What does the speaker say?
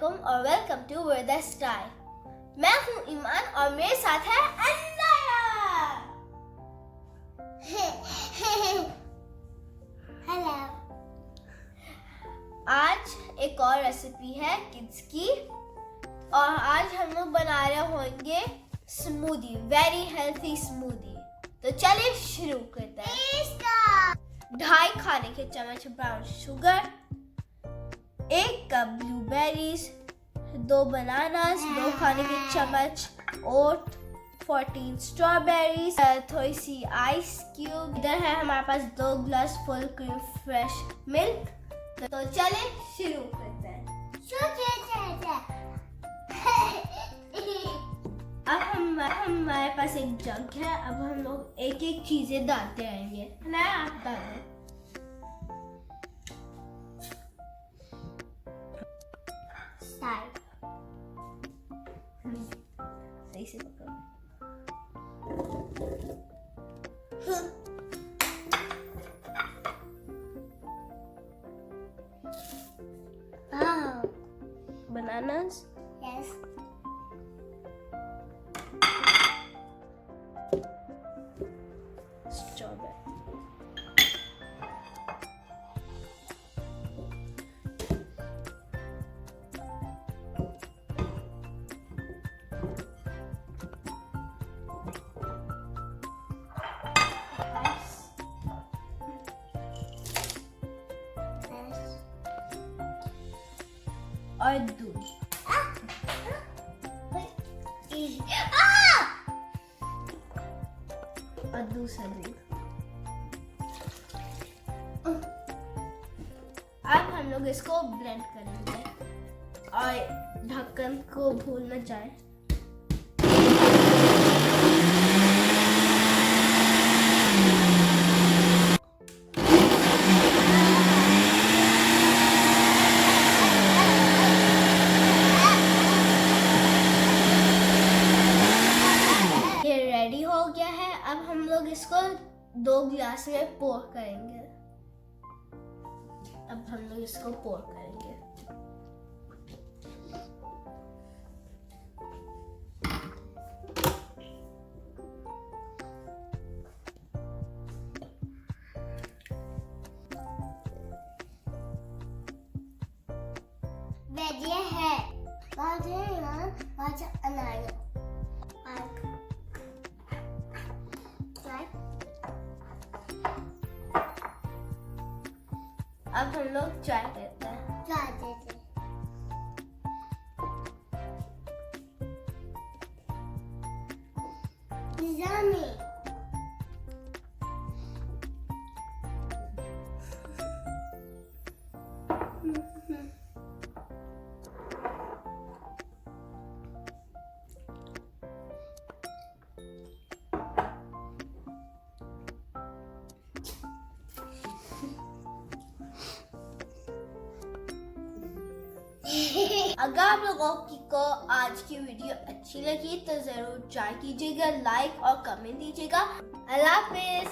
वालेकुम और welcome to वर्डा style. मैं हूँ ईमान और मेरे साथ है अनाया। हेलो। आज एक और रेसिपी है किड्स की और आज हम लोग बना रहे होंगे स्मूदी, वेरी हेल्थी स्मूदी। तो चलिए शुरू करते हैं। 2.5 खाने के चम्मच brown sugar, 1 cup blueberries, 2 bananas, 2 खाने के चम्मच ओट, 14 स्ट्रॉबेरीज, थोड़ी सी आइस क्यूब। इधर है हमारे पास 2 glass full cream fresh milk. तो चले शुरू करते हैं। अब हमारे पास एक जग है। अब हम लोग एक एक चीजें डालते रहेंगे। ना आप डालें। सही से पकड़ो। Bananas. Yes. Strawberry. और दूध। और दूसरा दूध। अब हम लोग इसको ब्लेंड करेंगे और ढक्कन को भूल न जाए। रेडी हो गया है। अब हम लोग इसको 2 गिलास में पोर करेंगे। अब हम लोग इसको पोर करेंगे। वेजिए है बहुत अनाया। अब हम लोग चाय करते हैं। अगर आप लोगों को आज की वीडियो अच्छी लगी तो जरूर ट्राई कीजिएगा, लाइक और कमेंट दीजिएगा। अल्लाह हाफिज।